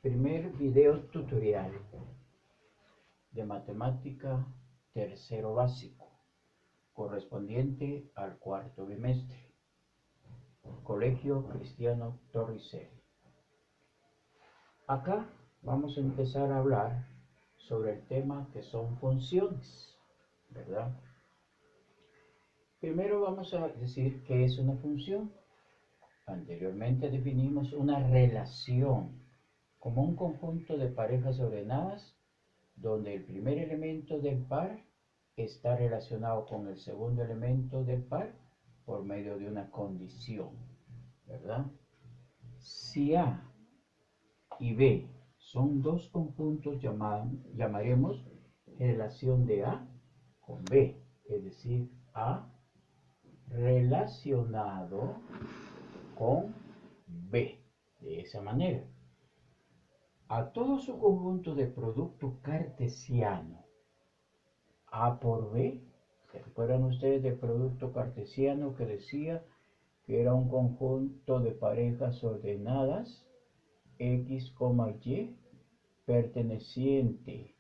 Primer video tutorial de matemática tercero básico, correspondiente al cuarto bimestre, Colegio Cristiano Torricelli. Acá vamos a empezar a hablar sobre el tema que son funciones, ¿verdad? Primero vamos a decir qué es una función. Anteriormente definimos una relación como un conjunto de parejas ordenadas donde el primer elemento del par está relacionado con el segundo elemento del par por medio de una condición, ¿verdad? Si A y B son dos conjuntos, llamaremos relación de A con B, es decir, A relacionado con B, de esa manera. A todo su conjunto de producto cartesiano A por B, ¿se acuerdan ustedes del producto cartesiano que decía que era un conjunto de parejas ordenadas X, Y, perteneciente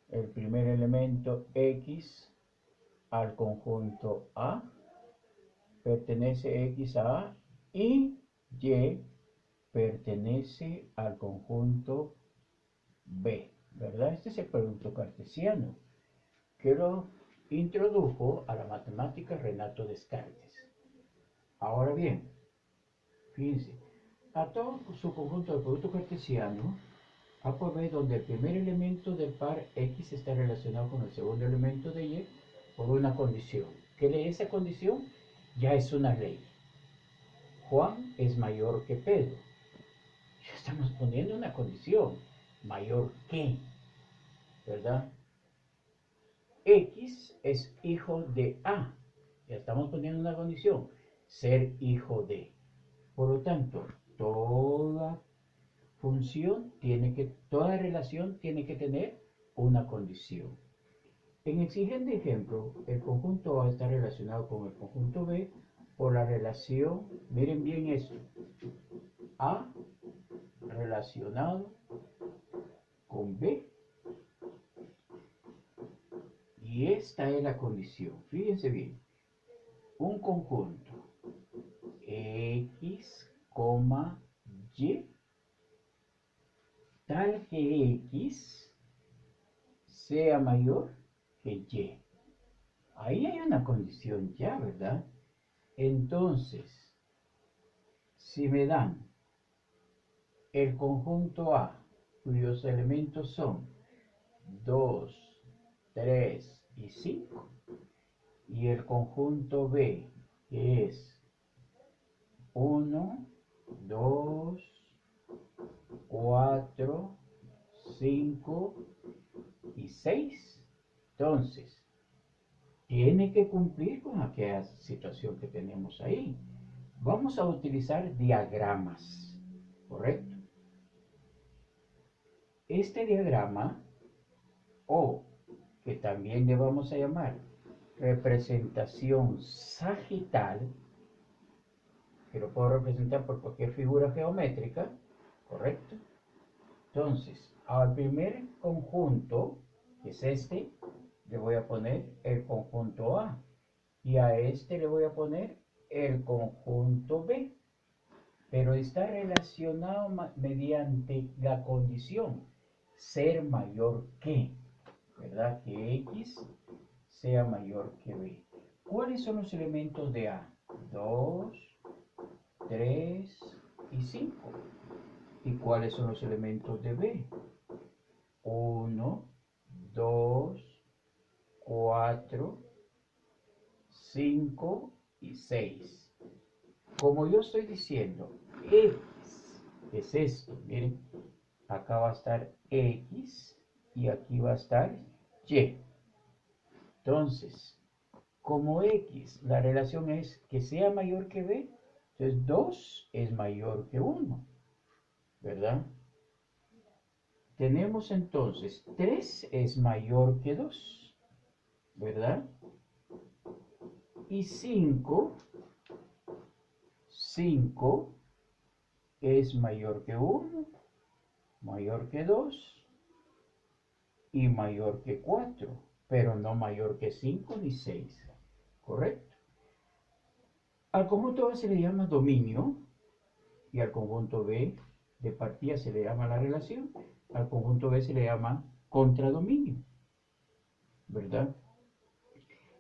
el primer elemento X al conjunto A, pertenece X a A y Y pertenece al conjunto B, ¿verdad? Este es el producto cartesiano que lo introdujo a la matemática Renato Descartes. Ahora bien, fíjense, a todo su conjunto de producto cartesiano, A por B, donde el primer elemento del par X está relacionado con el segundo elemento de Y por una condición. ¿Qué lee esa condición? Ya es una ley. Juan es mayor que Pedro. Ya estamos poniendo una condición. Mayor que, ¿verdad? X es hijo de A. Ya estamos poniendo una condición. Ser hijo de. Por lo tanto, toda relación tiene que tener una condición. En el siguiente ejemplo, el conjunto A está relacionado con el conjunto B por la relación, miren bien eso, A relacionado con B. Y esta es la condición, fíjense bien, un conjunto X, Y, tal que X sea mayor que Y. Ahí hay una condición ya, ¿verdad? Entonces, si me dan el conjunto A, cuyos elementos son 2, 3 y 5, y el conjunto B, que es 1, 2, 4, 5 y 6, entonces tiene que cumplir con aquella situación que tenemos ahí. Vamos a utilizar diagramas, ¿correcto? Este diagrama, o que también le vamos a llamar representación sagital, que lo puedo representar por cualquier figura geométrica, ¿correcto? Entonces, al primer conjunto, que es este, le voy a poner el conjunto A, y a este le voy a poner el conjunto B, pero está relacionado mediante la condición ser mayor que, ¿verdad? Que X sea mayor que B. ¿Cuáles son los elementos de A? 2, 3 y 5. ¿Y cuáles son los elementos de B? 1, 2, 4, 5 y 6. Como yo estoy diciendo, X es esto, miren, acá va a estar X y aquí va a estar Y. Entonces, como X, la relación es que sea mayor que B, entonces 2 es mayor que 1, ¿verdad? Tenemos entonces 3 es mayor que 2, ¿verdad? Y 5 es mayor que 1, mayor que 2 y mayor que 4, pero no mayor que 5 ni 6. ¿Correcto? Al conjunto A se le llama dominio y al conjunto B de partida se le llama la relación. Al conjunto B se le llama contradominio, ¿verdad?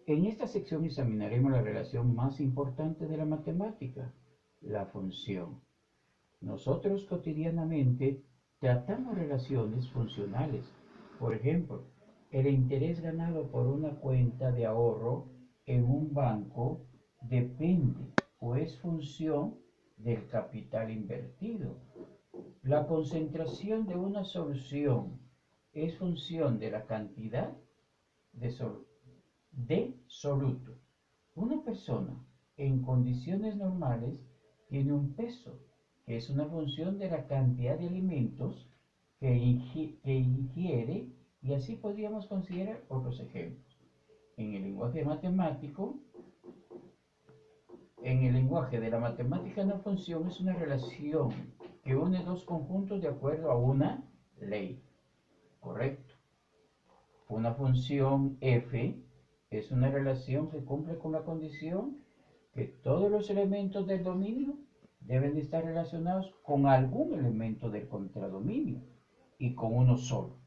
En esta sección examinaremos la relación más importante de la matemática, la función. Nosotros cotidianamente tratamos relaciones funcionales. Por ejemplo, el interés ganado por una cuenta de ahorro en un banco depende o es función del capital invertido. La concentración de una solución es función de la cantidad de soluto. Una persona en condiciones normales tiene un peso, que es una función de la cantidad de alimentos que ingiere, y así podríamos considerar otros ejemplos. En el lenguaje matemático, en el lenguaje de la matemática, una función es una relación que une dos conjuntos de acuerdo a una ley. ¿Correcto? Una función f es una relación que cumple con la condición que todos los elementos del dominio deben de estar relacionados con algún elemento del contradominio y con uno solo.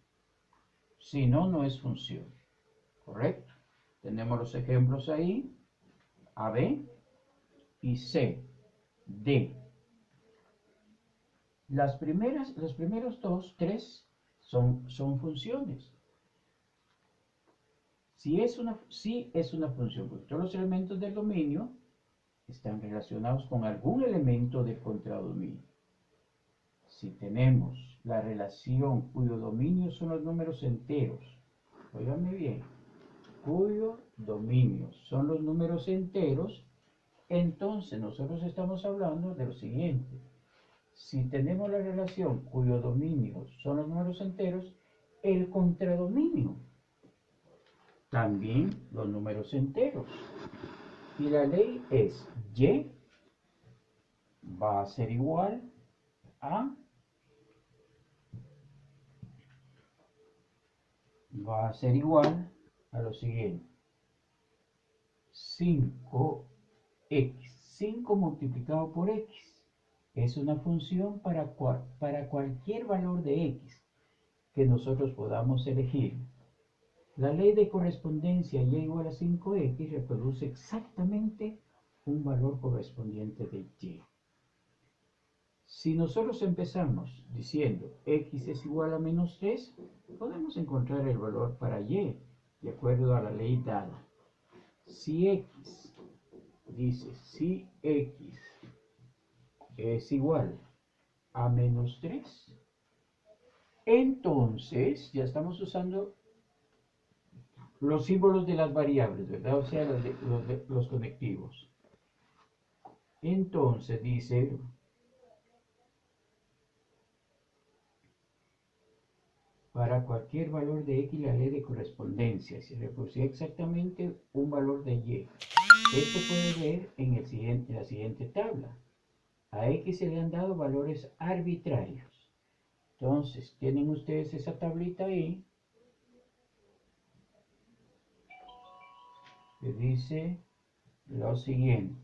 Si no, no es función. ¿Correcto? Tenemos los ejemplos ahí. A, B y C, D. Los primeros tres son funciones. Sí es una función, porque todos los elementos del dominio están relacionados con algún elemento del contradominio. Si tenemos la relación cuyo dominio son los números enteros, óigame bien, cuyo dominio son los números enteros, entonces nosotros estamos hablando de lo siguiente. Si tenemos la relación cuyo dominio son los números enteros, el contradominio también los números enteros. Y la ley es y va a ser igual a lo siguiente: 5x, 5 multiplicado por x, es una función para cualquier valor de x que nosotros podamos elegir. La ley de correspondencia y igual a 5x reproduce exactamente un valor correspondiente de y. Si nosotros empezamos diciendo x es igual a menos 3, podemos encontrar el valor para y de acuerdo a la ley dada. Si x es igual a menos 3, entonces ya estamos usando los símbolos de las variables, ¿verdad? O sea, los conectivos. Entonces dice, para cualquier valor de x, la ley de correspondencia se reproducía exactamente un valor de y. Esto puede ver en la siguiente tabla. A x se le han dado valores arbitrarios. Entonces, tienen ustedes esa tablita ahí, que dice lo siguiente,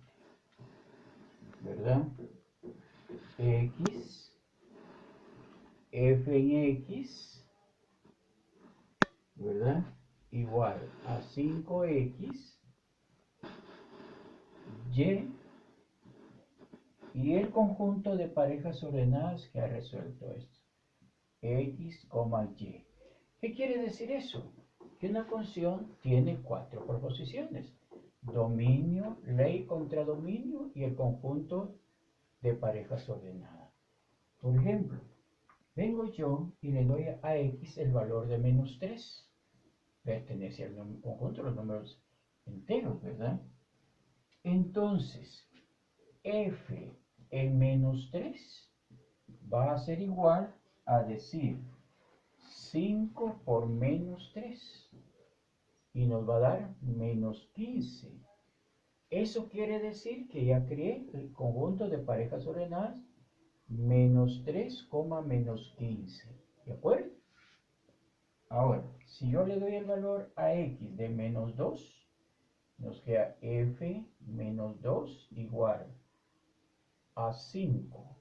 ¿verdad? X, f en x, ¿verdad? Igual a 5x, y el conjunto de parejas ordenadas que ha resuelto esto. X, y. ¿Qué quiere decir eso? Que una función tiene 4 proposiciones: dominio, ley, contradominio y el conjunto de parejas ordenadas. Por ejemplo, vengo yo y le doy a x el valor de menos 3. Pertenece al conjunto de los números enteros, ¿verdad? Entonces, f en menos 3 va a ser igual a decir 5 por menos 3 y nos va a dar menos 15. Eso quiere decir que ya creé el conjunto de parejas ordenadas menos 3, menos 15. ¿De acuerdo? Ahora, si yo le doy el valor a x de menos 2, nos queda f menos 2 igual a 5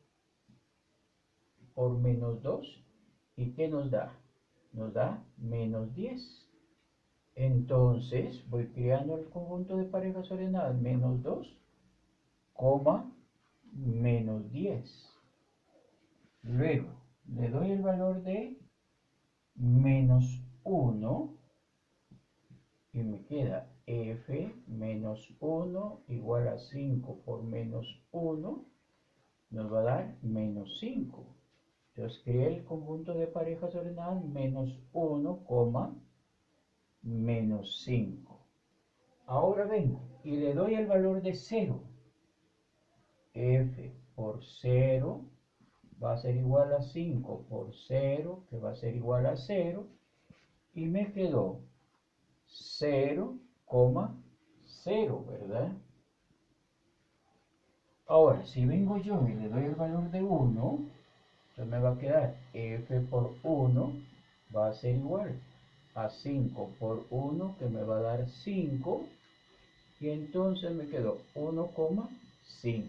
por menos 2. ¿Y qué nos da? Nos da menos 10. Entonces, voy creando el conjunto de parejas ordenadas menos 2, menos 10. Luego, le doy el valor de menos 1 y me queda f menos 1 igual a 5 por menos 1, nos va a dar menos 5. Entonces, creé el conjunto de parejas ordenadas menos 1, menos 5. Ahora vengo y le doy el valor de 0. F por 0 va a ser igual a 5 por 0, que va a ser igual a 0. Y me quedó 0, 0, ¿verdad? Ahora, si vengo yo y le doy el valor de 1, entonces me va a quedar f por 1 va a ser igual a 5 por 1, que me va a dar 5. Y entonces me quedó 1,5.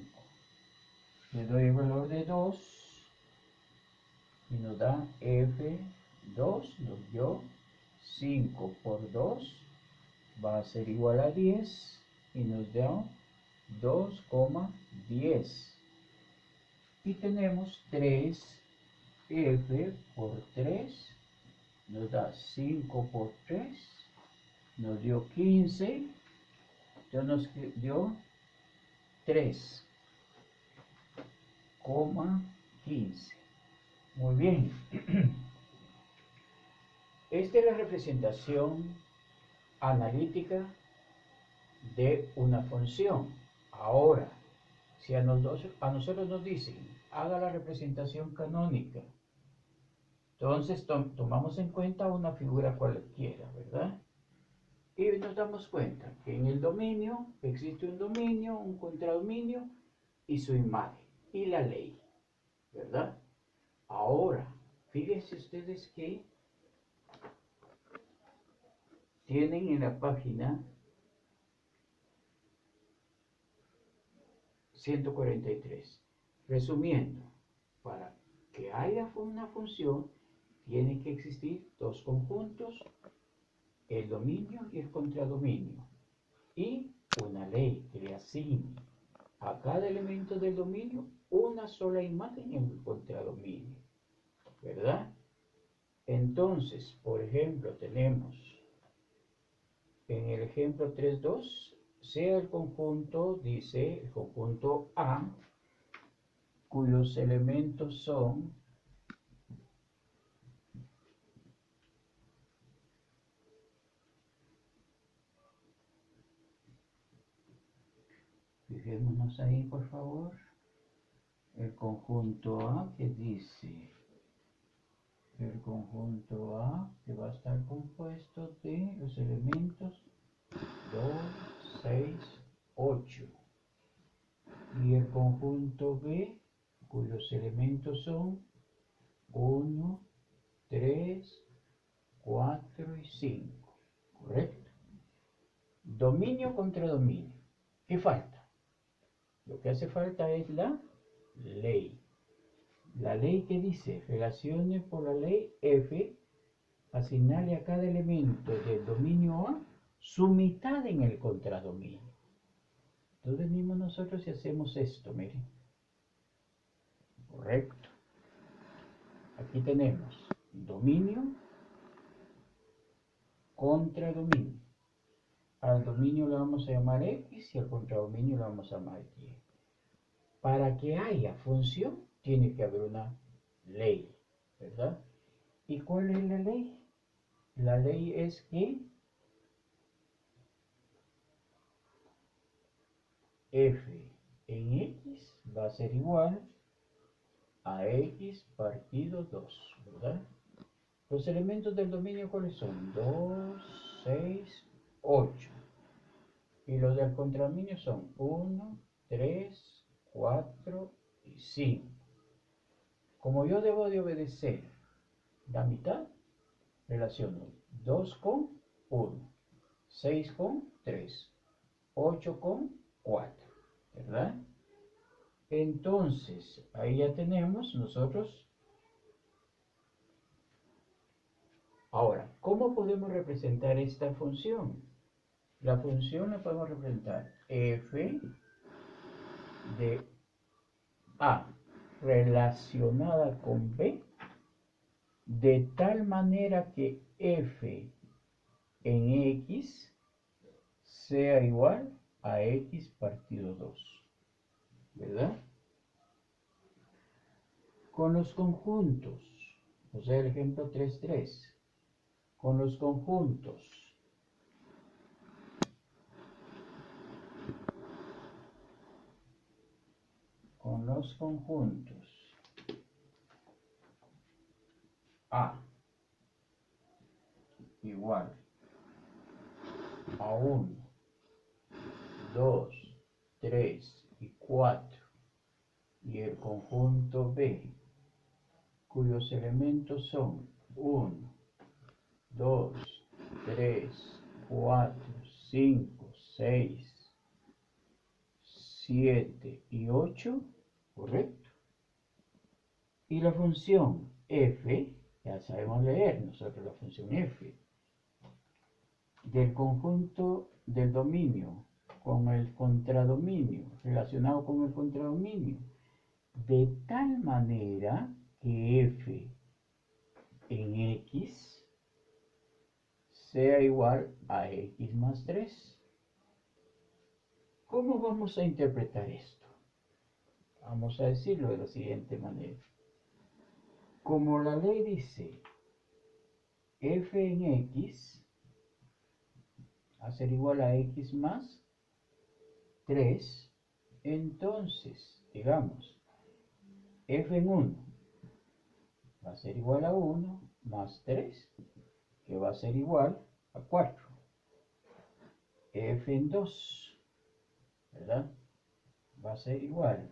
Le doy el valor de 2 y nos da f2, nos dio 5 por 2 va a ser igual a 10 y nos da 2,10. Y tenemos 3f por 3, nos da 5 por 3, nos dio 15, entonces nos dio 3,15. Muy bien. Esta es la representación analítica de una función. Ahora, si a nosotros nos dicen, haga la representación canónica, entonces tomamos en cuenta una figura cualquiera, ¿verdad? Y nos damos cuenta que en el dominio existe un dominio, un contradominio y su imagen, y la ley, ¿verdad? Ahora, fíjense ustedes que tienen en la página 143. Resumiendo, para que haya una función, tiene que existir dos conjuntos, el dominio y el contradominio, y una ley que le asigne a cada elemento del dominio una sola imagen en el contradominio, ¿verdad? Entonces, por ejemplo, tenemos en el ejemplo 3.2, sea el conjunto, dice el conjunto A, cuyos elementos son fijémonos ahí por favor, el conjunto A que dice, el conjunto A que va a estar compuesto de los elementos 2, 6, 8, y el conjunto B cuyos elementos son 1, 3, 4 y 5, ¿correcto? Dominio contra dominio. ¿Qué falta? Lo que hace falta es la ley. La ley que dice, relacione por la ley F, asignarle a cada elemento del dominio A su mitad en el contradominio. Entonces venimos nosotros y hacemos esto, miren. Correcto. Aquí tenemos dominio contra dominio. Al dominio le vamos a llamar X y al contradominio le vamos a llamar Y. Para que haya función, tiene que haber una ley, ¿verdad? ¿Y cuál es la ley? La ley es que f en x va a ser igual a x partido 2, ¿verdad? Los elementos del dominio, ¿cuáles son? 2, 6, 8. Y los del contradominio son 1, 3, 4 y 5. Como yo debo de obedecer la mitad, relaciono 2 con 1, 6 con 3, 8 con 4, ¿verdad? Entonces, ahí ya tenemos nosotros. Ahora, ¿cómo podemos representar esta función? La función la podemos representar f de a relacionada con b de tal manera que f en x sea igual a x partido 2, ¿verdad? Con los conjuntos, o sea, el ejemplo 3.3, con los conjuntos A igual a 1, 2, 3 y 4 y el conjunto B cuyos elementos son 1, 2, 3, 4, 5, 6, 7 y 8, correcto. Y la función f, ya sabemos leer nosotros la función f, del conjunto del dominio con el contradominio, relacionado con el contradominio, de tal manera que f en x sea igual a x más 3. ¿Cómo vamos a interpretar esto? Vamos a decirlo de la siguiente manera. Como la ley dice f en x a ser igual a x más 3, entonces, digamos, f en 1 va a ser igual a 1 más 3, que va a ser igual a 4. F en 2, ¿verdad? Va a ser igual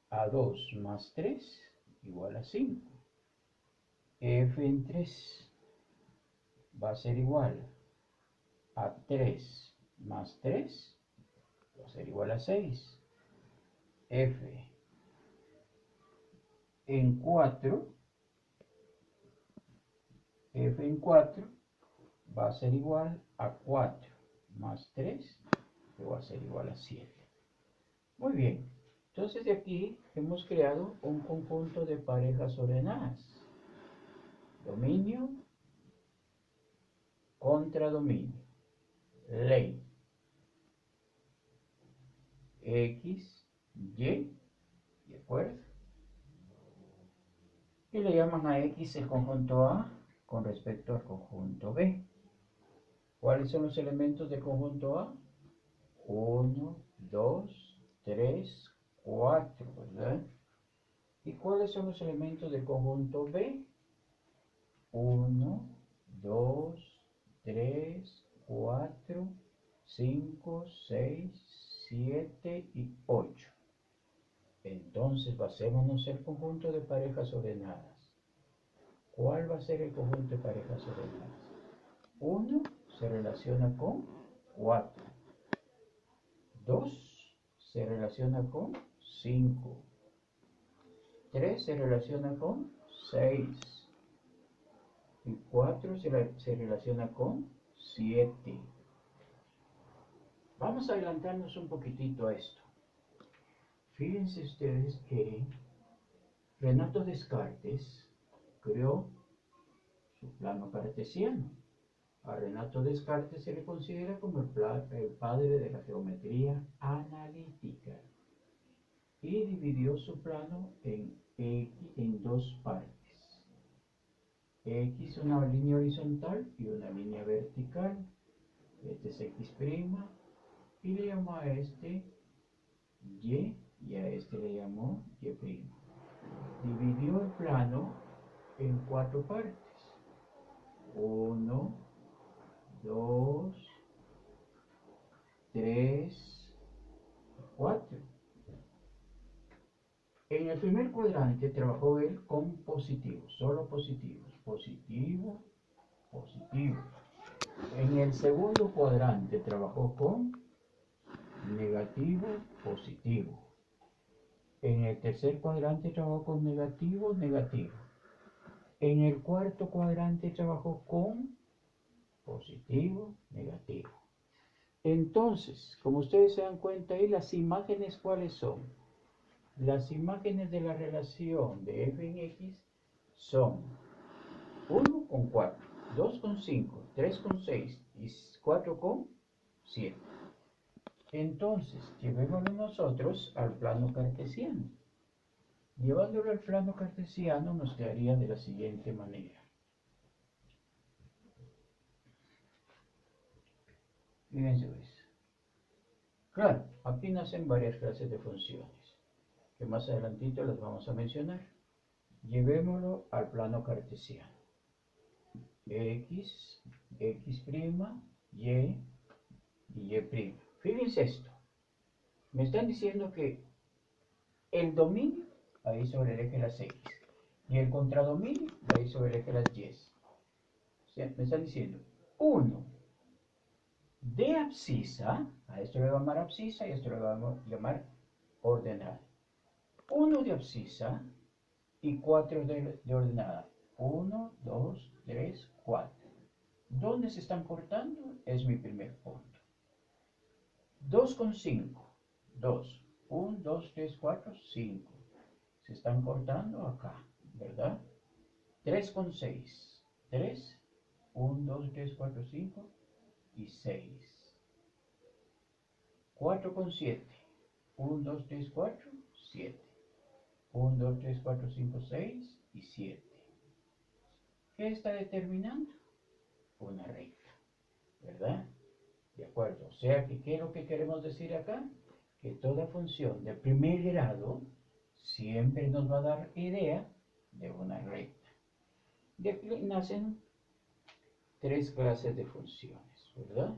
a 2 más 3, igual a 5. F en 3 va a ser igual a 3 más 3, va a ser igual a 6. F en 4, f en 4 va a ser igual a 4 más 3, que va a ser igual a 7. Muy bien, entonces de aquí hemos creado un conjunto de parejas ordenadas. Dominio contra dominio. Ley. X, Y, ¿de acuerdo? Y le llaman a X el conjunto A con respecto al conjunto B. ¿Cuáles son los elementos del conjunto A? 1, 2, 3, 4, ¿verdad? ¿Y cuáles son los elementos del conjunto B? 1, 2, 3, 4, 5, 6, 7 y 8. Entonces, basémonos en el conjunto de parejas ordenadas. ¿Cuál va a ser el conjunto de parejas ordenadas? 1 se relaciona con 4. 2 se relaciona con 5. 3 se relaciona con 6. Y 4 se relaciona con 7. Vamos a adelantarnos un poquitito a esto. Fíjense ustedes que Renato Descartes creó su plano cartesiano. A Renato Descartes se le considera como el padre de la geometría analítica y dividió su plano en dos partes. X una línea horizontal y una línea vertical. Este es X' y le llamó a este Y y a este le llamó Y'. Dividió el plano en cuatro partes. 1, 2, 3, 4. En el primer cuadrante trabajó él con positivos, solo positivos, positivo, positivo. En el segundo cuadrante trabajó con negativo, positivo. En el tercer cuadrante trabajó con negativo, negativo. En el cuarto cuadrante trabajó con positivo, negativo. Entonces, como ustedes se dan cuenta ahí, las imágenes, ¿cuáles son? Las imágenes de la relación de f en x son 1 con 4, 2 con 5, 3 con 6 y 4 con 7. Entonces, llevémoslo nosotros al plano cartesiano. Llevándolo al plano cartesiano nos quedaría de la siguiente manera. Fíjense pues. Claro, aquí nacen varias clases de funciones, que más adelantito las vamos a mencionar. Llevémoslo al plano cartesiano. X, X', Y y Y'. Fíjense esto. Me están diciendo que el dominio va a ir sobre el eje de las X y el contradominio va a ir sobre el eje de las Y. O sea, me están diciendo 1 de abscisa, a esto le vamos a llamar abscisa y a esto le vamos a llamar ordenada. 1 de abscisa y 4 de ordenada. 1, 2, 3, 4. ¿Dónde se están cortando? Es mi primer punto. 2,5. 2. 1, 2, 3, 4, 5. Se están cortando acá, ¿verdad? 3,6. 3. 1, 2, 3, 4, 5 y 6. 4,7. 1, 2, 3, 4, 7. 1, 2, 3, 4, 5, 6 y 7. ¿Qué está determinando? Una recta, ¿verdad? De acuerdo. O sea, que ¿qué es lo que queremos decir acá? Que toda función de primer grado siempre nos va a dar idea de una recta. De aquí nacen tres clases de funciones, ¿verdad?